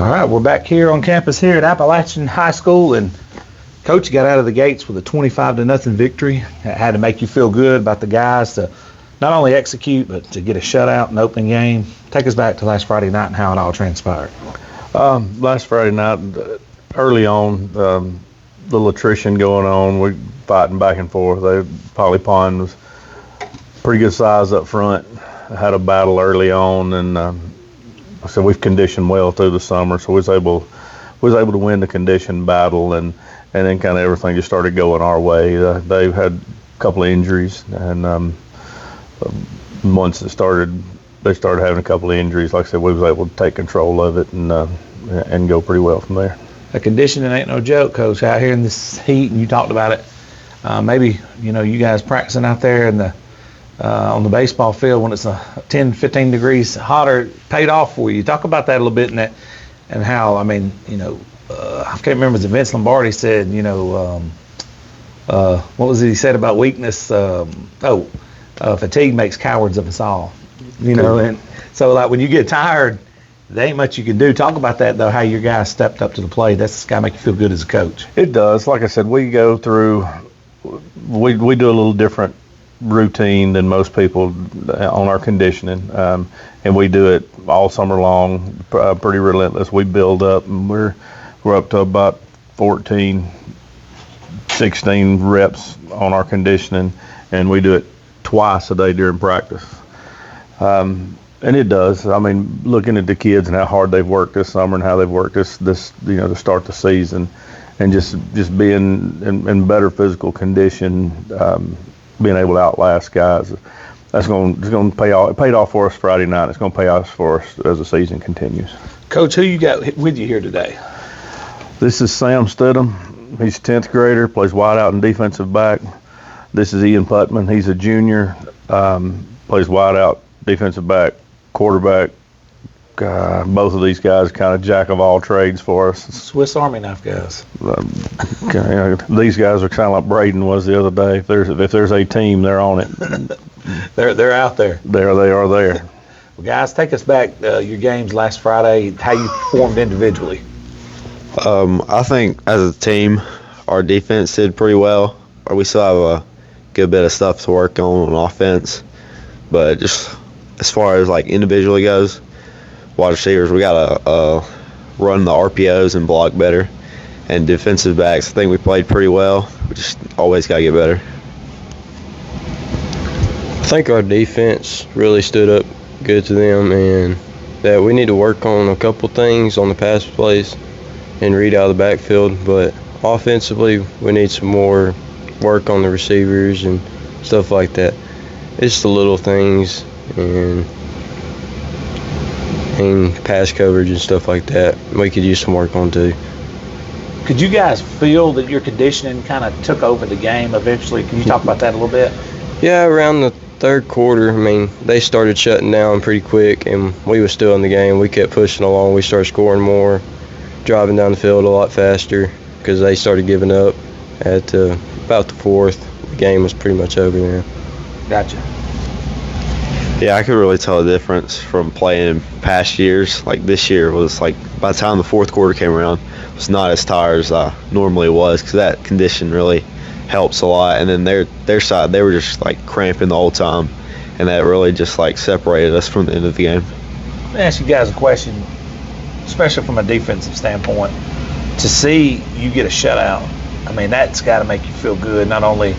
All right, we're back here on campus here at Appalachian High School, and Coach got out of the gates with a 25-0 victory. It had to make you feel good about the guys to not only execute, but to get a shutout in the opening game. Take us back to last Friday night and how it all transpired. Last Friday night, early on, little attrition going on. We're fighting back and forth. Polly Pond was pretty good size up front. Had a battle early on, and so we've conditioned well through the summer, so we was able to win the condition battle, and then kind of everything just started going our way. They've had a couple of injuries, and once they started having a couple of injuries. Like I said, we was able to take control of it and go pretty well from there. The conditioning ain't no joke, Coach. Out here in this heat, and you talked about it. Maybe you guys practicing out there in the on the baseball field when it's 10, 15 degrees hotter, paid off for you. Talk about that a little bit, and how, I can't remember, was it Vince Lombardi said, what was it he said about weakness? Fatigue makes cowards of us all. And so like when you get tired, there ain't much you can do. Talk about that, though, how your guys stepped up to the plate. That's got to make you feel good as a coach. It does. Like I said, we do a little different routine than most people on our conditioning, and we do it all summer long, pretty relentless. We build up, and we're up to about 14, 16 reps on our conditioning, and we do it twice a day during practice. And it does. Looking at the kids and how hard they've worked this summer and how they've worked this to start the season, and just being in better physical condition, being able to outlast guys, that's going to pay off. It paid off for us Friday night. It's going to pay off for us as the season continues. Coach, who you got with you here today? This is Sam Stidham. He's a 10th grader, plays wide out and defensive back. This is Ian Putman. He's a junior, plays wide out, defensive back, quarterback. Both of these guys kind of jack of all trades for us. Swiss Army knife guys. These guys are kind of like Braden was the other day. If there's a team, they're on it. They're out there. They are there. Well, guys, take us back your games last Friday. How you performed individually. I think as a team, our defense did pretty well. We still have a good bit of stuff to work on offense, but just as far as like individually goes, wide receivers, we gotta run the RPOs and block better, and defensive backs, I think we played pretty well. We just always gotta get better. I think our defense really stood up good to them, and that we need to work on a couple things on the pass plays and read out of the backfield, but offensively we need some more work on the receivers and stuff like that. It's the little things and pass coverage and stuff like that we could use some work on too. Could you guys feel that your conditioning kind of took over the game eventually? Can you talk about that a little bit? Yeah, around the third quarter, they started shutting down pretty quick, and we were still in the game. We kept pushing along. We started scoring more, driving down the field a lot faster because they started giving up at about the fourth. The game was pretty much over then. Gotcha. Yeah, I could really tell the difference from playing in past years. Like this year was like, by the time the fourth quarter came around, I was not as tired as I normally was, because that condition really helps a lot. And then their side, they were just like cramping the whole time, and that really just like separated us from the end of the game. Let me ask you guys a question, especially from a defensive standpoint. To see you get a shutout, that's got to make you feel good. Not only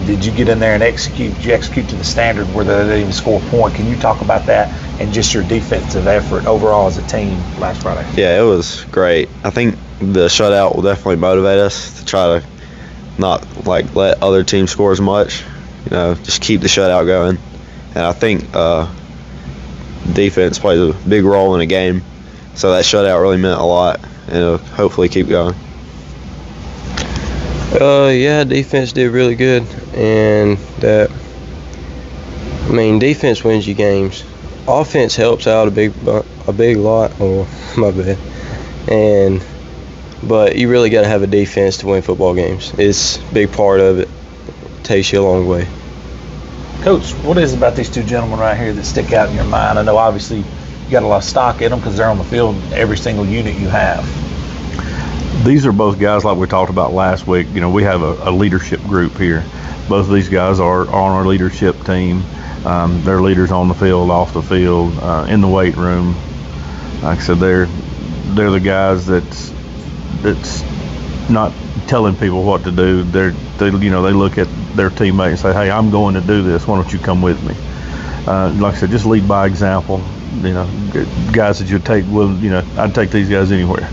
did you get in there and execute to the standard where they didn't even score a point. Can you talk about that and just your defensive effort overall as a team last Friday? Yeah, it was great. I think the shutout will definitely motivate us to try to not like let other teams score as much. Just keep the shutout going. And I think defense plays a big role in a game, so that shutout really meant a lot, and it'll hopefully keep going. Yeah, defense did really good, and defense wins you games. Offense helps out a big lot. Oh, my bad. But you really got to have a defense to win football games. It's a big part of it. It takes you a long way. Coach, what is it about these two gentlemen right here that stick out in your mind? I know obviously you got a lot of stock in them because they're on the field every single unit you have. These are both guys like we talked about last week. You know, we have a leadership group here. Both of these guys are on our leadership team. They're leaders on the field, off the field, in the weight room. Like I said, they're the guys that's not telling people what to do. They look at their teammate and say, "Hey, I'm going to do this. Why don't you come with me?" Like I said, just lead by example. You know, guys that you take. Well, you know, I'd take these guys anywhere.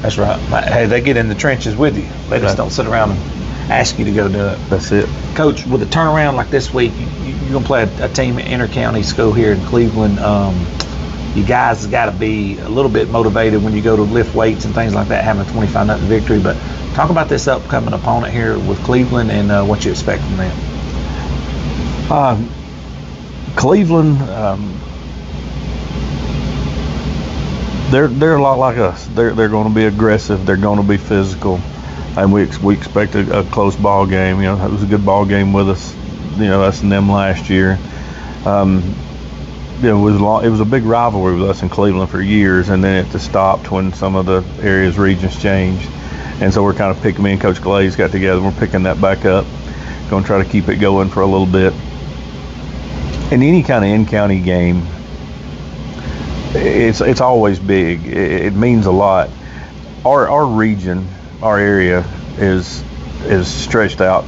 That's right. Hey, they get in the trenches with you. They just don't sit around and ask you to go do it. That's it. Coach, with a turnaround like this week, you're going to play a team at inter-county school here in Cleveland. You guys got to be a little bit motivated when you go to lift weights and things like that, having a 25-0 victory. But talk about this upcoming opponent here with Cleveland and what you expect from them. Cleveland, they're a lot like us. They're going to be aggressive. They're going to be physical, and we expect a close ball game. You know, it was a good ball game with us. You know, us and them last year. It was a big rivalry with us in Cleveland for years, and then it stopped when some of the regions changed, and so we're kind of picking. Me and Coach Glaze got together. We're picking that back up. Going to try to keep it going for a little bit. In any kind of in-county game, it's always big. It means a lot. Our region, our area is stretched out.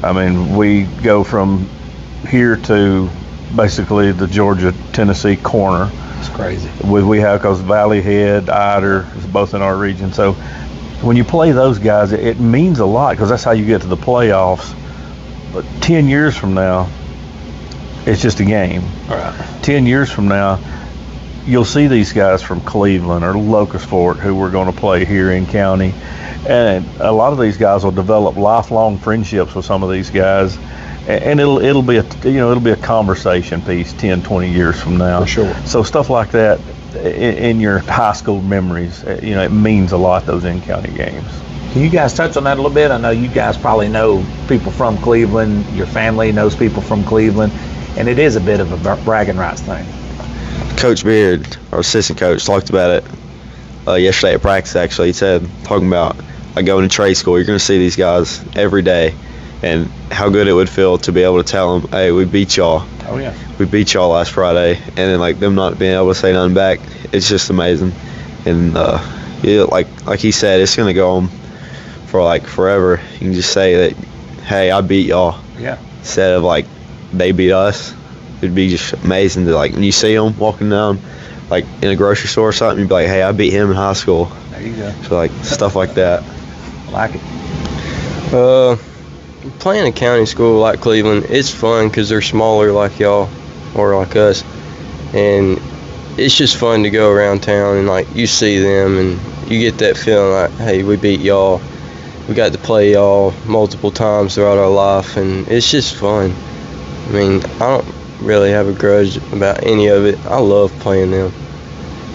I mean, we go from here to basically the Georgia-Tennessee corner. It's crazy. We have, because Valley Head, Ider is both in our region. So when you play those guys, it means a lot because that's how you get to the playoffs. But 10 years from now, it's just a game. All right. 10 years from now, you'll see these guys from Cleveland or Locust Fort who we're going to play here in county, and a lot of these guys will develop lifelong friendships with some of these guys, and it'll be a conversation piece 10, 20 years from now. For sure. So stuff like that in your high school memories, it means a lot, those in-county games. Can you guys touch on that a little bit? I know you guys probably know people from Cleveland. Your family knows people from Cleveland, and it is a bit of a bragging rights thing. Coach Beard, our assistant coach, talked about it yesterday at practice. Actually, he said, talking about going to trade school, you're going to see these guys every day, and how good it would feel to be able to tell them, "Hey, we beat y'all. Oh yeah, we beat y'all last Friday," and then them not being able to say nothing back. It's just amazing, and like he said, it's going to go on for forever. You can just say that, "Hey, I beat y'all." Yeah. Instead of they beat us. It'd be just amazing to when you see them walking down in a grocery store or something, you'd be like, "Hey, I beat him in high school." There you go. So stuff like that. I like it. Playing a county school like Cleveland, it's fun because they're smaller like y'all or like us, and it's just fun to go around town and you see them and you get that feeling like, "Hey, we beat y'all. We got to play y'all multiple times throughout our life," and it's just fun. I mean, I don't really have a grudge about any of it. I love playing them,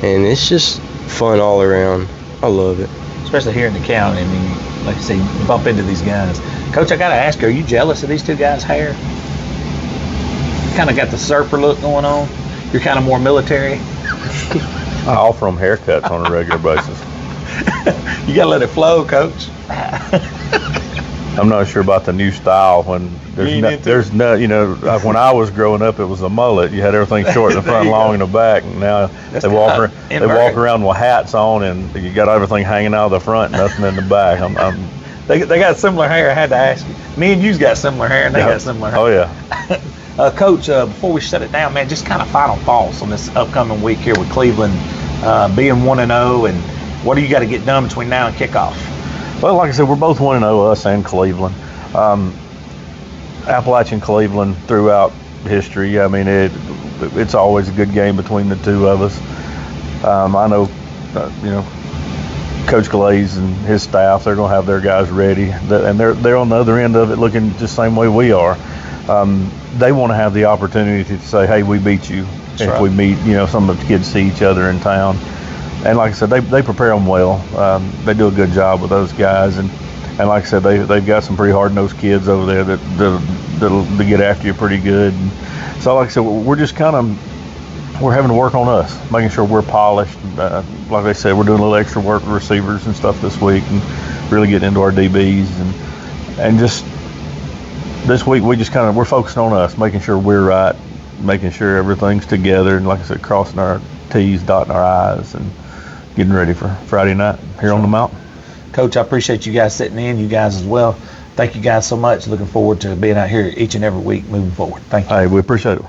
and it's just fun all around. I love it. Especially here in the county. I mean, like you say, you bump into these guys. Coach, I got to ask you, are you jealous of these two guys' hair? Kind of got the surfer look going on. You're kind of more military. I offer them haircuts on a regular basis. You got to let it flow, Coach. I'm not sure about the new style when there's no, when I was growing up, it was a mullet. You had everything short in the front, long in the back, and now they walk around with hats on, and you got everything hanging out of the front, nothing in the back. They got similar hair. I had to ask you. Me and you's got similar hair, and they got similar hair. Oh yeah. Coach, before we shut it down, man, just kind of final thoughts on this upcoming week here with Cleveland being 1-0, and what do you got to get done between now and kickoff? Well, like I said, we're both 1-0, us and Cleveland. Appalachian Cleveland throughout history. I mean, it's always a good game between the two of us. I know, Coach Glaze and his staff, they're going to have their guys ready, and they're on the other end of it looking just the same way we are. They want to have the opportunity to say, "Hey, we beat you." That's if right. we meet, some of the kids see each other in town. And like I said, they prepare them well. They do a good job with those guys, and like I said, they've got some pretty hard-nosed kids over there that'll get after you pretty good. And so, like I said, we're just kind of we're having to work on us, making sure we're polished. Like I said, we're doing a little extra work with receivers and stuff this week, and really getting into our DBs, and just this week we're focusing on us, making sure we're right, making sure everything's together, and like I said, crossing our T's, dotting our I's, and getting ready for Friday night here on the mountain. Coach, I appreciate you guys sitting in, you guys as well. Thank you guys so much. Looking forward to being out here each and every week moving forward. Thank you. Hey, we appreciate it.